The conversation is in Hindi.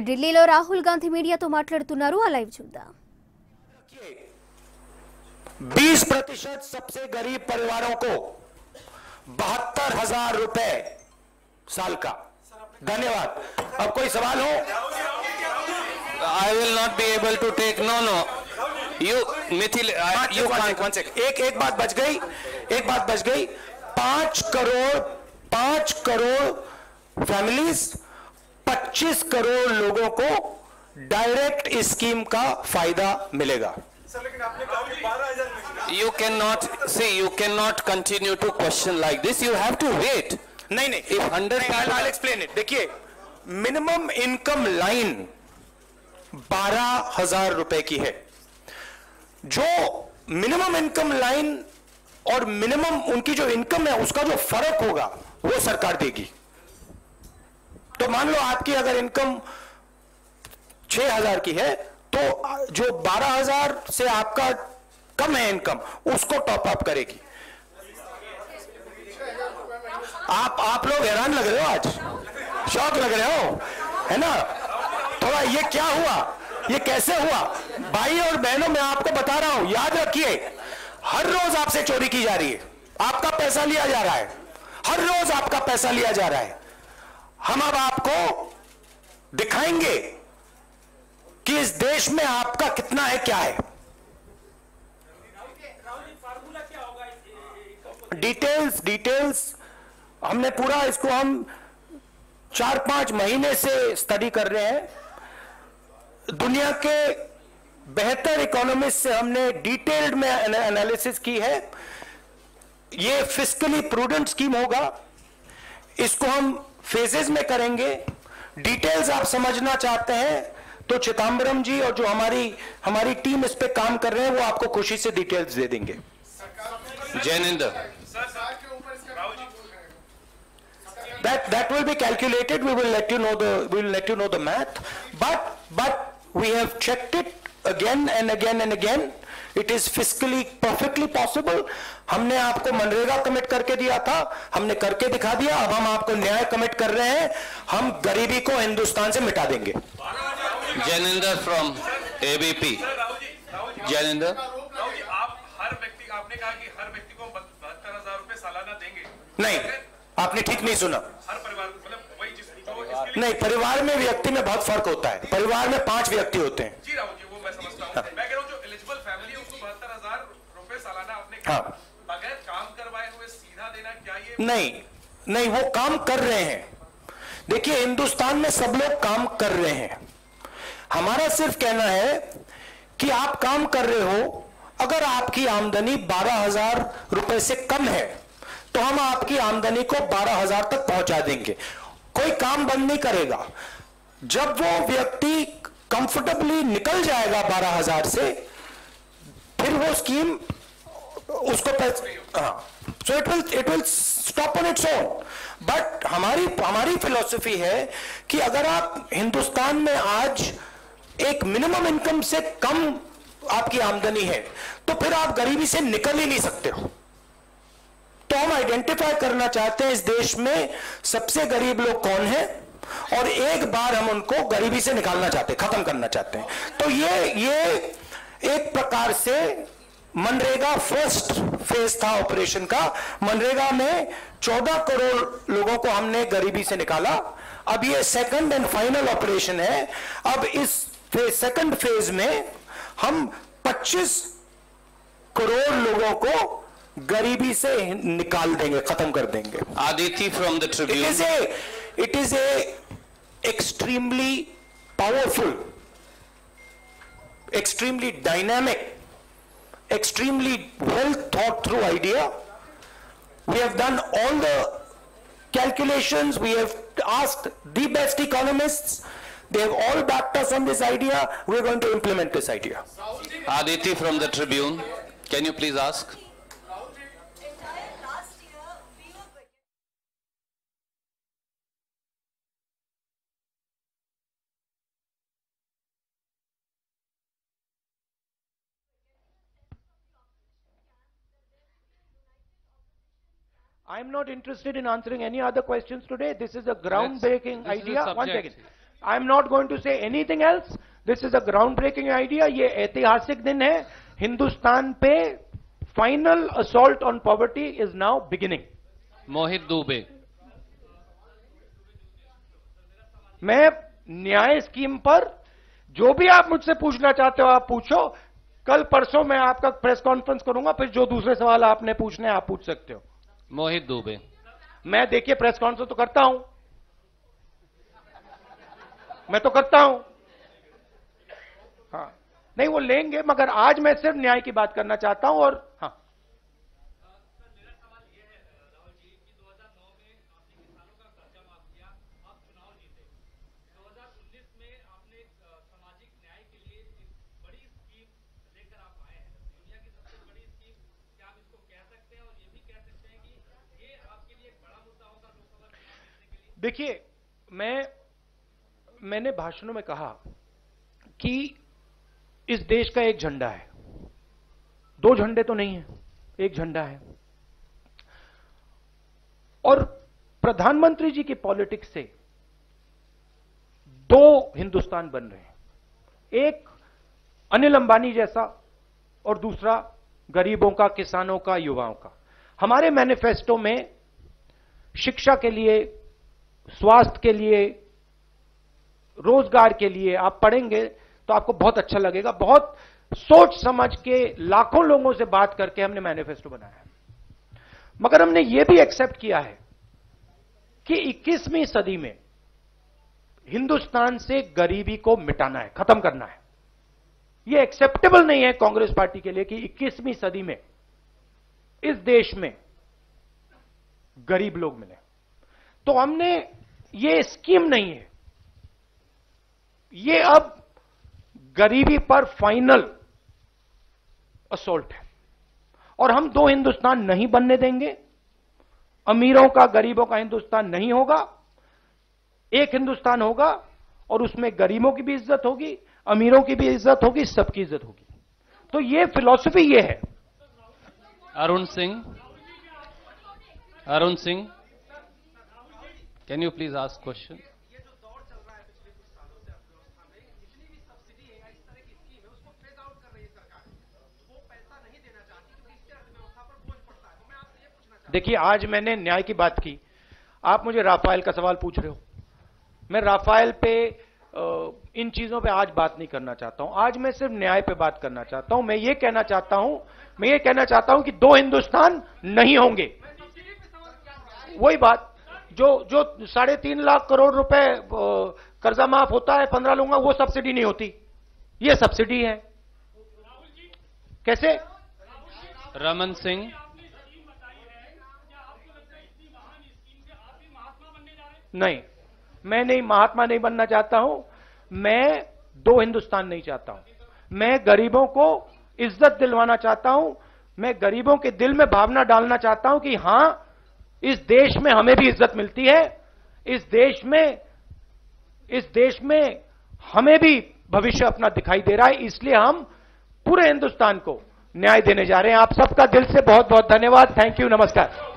ఢిల్లీలో రాహుల్ గాంధీ మీడియాతో మాట్లాడుతున్నారు. ఆ లైవ్ చూద్దాం. 20% सबसे गरीब परिवारों को 72,000 रुपए साल का. धन्यवाद. अब कोई सवाल हो? I will not be able to take. No. You, Mithil, you can't. One second. एक बात बच गई. 5 करोड़ फैमिलीज, 25 करोड़ लोगों को डायरेक्ट इस स्कीम का फायदा मिलेगा. You cannot continue to question like this. You have to wait. नहीं. If 100 I'll explain it. देखिए, मिनिमम इनकम लाइन 12,000 रुपए की है. जो मिनिमम इनकम लाइन और मिनिमम उनकी जो इनकम है उसका जो फर्क होगा वो सरकार देगी. तो मान लो आपकी अगर इनकम 6,000 की है तो जो 12,000 से आपका कम है इनकम उसको टॉप अप करेगी. आप लोग हैरान लग रहे हो, आज शौक लग रहे हो, है ना? थोड़ा ये क्या हुआ, ये कैसे हुआ? भाई और बहनों, मैं आपको बता रहा हूं, याद रखिए, हर रोज आपसे चोरी की जा रही है, आपका पैसा लिया जा रहा है, हर रोज आपका पैसा लिया जा रहा है. हम अब आपको दिखाएंगे कि इस देश में आपका कितना है, क्या है. डिटेल्स हमने पूरा इसको हम 4-5 महीने से स्टडी कर रहे हैं. दुनिया के बेहतर इकोनॉमिस्ट से हमने डिटेल्ड में एनालिसिस की है. ये फिस्कली प्रूडेंट स्कीम होगा. इसको हम फेजेस में करेंगे. डिटेल्स आप समझना चाहते हैं तो चिदम्बरम जी और जो हमारी टीम इस पे काम कर रहे हैं वो आपको खुशी से डिटेल्स दे देंगे. Jainendra. That will be calculated. We will let you know the math. But we have checked it again and again. It is fiscally perfectly possible. हमने आपको मनरेगा कमिट करके दिया था, हमने करके दिखा दिया. अब हम आपको न्याय कमिट कर रहे हैं. हम गरीबी को हिंदुस्तान से मिटा देंगे. Jainendra from ABP. Jainendra. आपने कहा कि हर व्यक्ति को 72,000 रुपए सालाना देंगे. नहीं, आपने ठीक नहीं सुना. हर परिवार को, मतलब वही नहीं, परिवार में व्यक्ति में बहुत फर्क होता है. परिवार में 5 व्यक्ति होते हैं. जी राहुल जी, वो मैं समझता हूँ. मैं कह रहा हूँ जो एलिजिबल फैमिली है उसको 72,000 रुपए सालाना आपने बगैर काम करवाए हुए सीधा देना, क्या ये? नहीं, वो काम कर रहे हैं. देखिए, हिंदुस्तान में सब लोग काम कर रहे हैं. हमारा सिर्फ कहना है कि आप काम कर रहे हो, अगर आपकी आमदनी 12,000 रुपए से कम है तो हम आपकी आमदनी को 12,000 तक पहुंचा देंगे. कोई काम बंद नहीं करेगा. जब वो व्यक्ति कंफर्टेबली निकल जाएगा 12,000 से, फिर वो स्कीम उसको so it will stop on its own. But हमारी फिलॉसफी है कि अगर आप हिंदुस्तान में आज एक मिनिमम इनकम से कम आपकी आमदनी है तो फिर आप गरीबी से निकल ही नहीं सकते हो. तो हम आइडेंटिफाई करना चाहते हैं इस देश में सबसे गरीब लोग कौन हैं और एक बार हम उनको गरीबी से निकालना चाहते हैं, खत्म करना चाहते हैं. तो ये एक प्रकार से मनरेगा फर्स्ट फेज था ऑपरेशन का. मनरेगा में 14 करोड़ लोगों को हमने गरीबी से निकाला. अब ये सेकंड एंड फाइनल ऑपरेशन है. अब इस सेकंड फेज में हम 25 करोड़ लोगों को गरीबी से निकाल देंगे, खत्म कर देंगे. Aditi from the Tribune. It is a extremely powerful, extremely dynamic, extremely well thought through idea. We have done all the calculations. We have asked the best economists. They have all backed us on this idea. We are going to implement this idea. Aditi from the Tribune. Can you please ask? I am not interested in answering any other questions today. This is a groundbreaking idea. One second. I am not going to say anything else. This is a ground breaking idea. ये ऐतिहासिक दिन है. हिंदुस्तान पे final assault on poverty is now beginning. Mohit Dubey. मैं न्याय स्कीम पर जो भी आप मुझसे पूछना चाहते हो आप पूछो. कल परसों मैं आपका प्रेस कॉन्फ्रेंस करूंगा, फिर जो दूसरे सवाल आपने पूछने आप पूछ सकते हो. मोहित दुबे. मैं देखिए प्रेस कॉन्फ्रेंस तो करता हूं, मैं तो करता हूं. हाँ नहीं वो लेंगे, मगर आज मैं सिर्फ न्याय की बात करना चाहता हूं. और हाँ देखिए मैंने भाषणों में कहा कि इस देश का एक झंडा है. दो झंडे तो नहीं है, एक झंडा है. और प्रधानमंत्री जी की पॉलिटिक्स से दो हिंदुस्तान बन रहे हैं. एक अनिल अंबानी जैसा और दूसरा गरीबों का, किसानों का, युवाओं का. हमारे मैनिफेस्टो में शिक्षा के लिए, स्वास्थ्य के लिए, रोजगार के लिए आप पढ़ेंगे तो आपको बहुत अच्छा लगेगा. बहुत सोच समझ के लाखों लोगों से बात करके हमने मैनिफेस्टो बनाया है. मगर हमने यह भी एक्सेप्ट किया है कि 21वीं सदी में हिंदुस्तान से गरीबी को मिटाना है, खत्म करना है. यह एक्सेप्टेबल नहीं है कांग्रेस पार्टी के लिए कि 21वीं सदी में इस देश में गरीब लोग मिले. तो हमने ये स्कीम नहीं है, ये अब गरीबी पर फाइनल असॉल्ट है. और हम दो हिंदुस्तान नहीं बनने देंगे. अमीरों का, गरीबों का हिंदुस्तान नहीं होगा. एक हिंदुस्तान होगा और उसमें गरीबों की भी इज्जत होगी, अमीरों की भी इज्जत होगी, सबकी इज्जत होगी. तो ये फिलॉसफी ये है. Arun Singh. Arun Singh, can you please ask question. देखिए आज मैंने न्याय की बात की, आप मुझे राफेल का सवाल पूछ रहे हो. मैं राफेल पे इन चीजों पे आज बात नहीं करना चाहता हूं. आज मैं सिर्फ न्याय पे बात करना चाहता हूं. मैं ये कहना चाहता हूं कि दो हिंदुस्तान नहीं होंगे. वही बात जो 3.5 लाख करोड़ रुपए कर्जा माफ होता है, 15 लूंगा, वो सब्सिडी नहीं होती. ये सब्सिडी है. कैसे? रमन सिंह. नहीं, मैं नहीं, महात्मा नहीं बनना चाहता हूं. मैं दो हिंदुस्तान नहीं चाहता हूं. मैं गरीबों को इज्जत दिलवाना चाहता हूं. मैं गरीबों के दिल में भावना डालना चाहता हूं कि हां, इस देश में हमें भी इज्जत मिलती है. इस देश में हमें भी भविष्य अपना दिखाई दे रहा है. इसलिए हम पूरे हिंदुस्तान को न्याय देने जा रहे हैं. आप सबका दिल से बहुत बहुत धन्यवाद. Thank you. नमस्कार.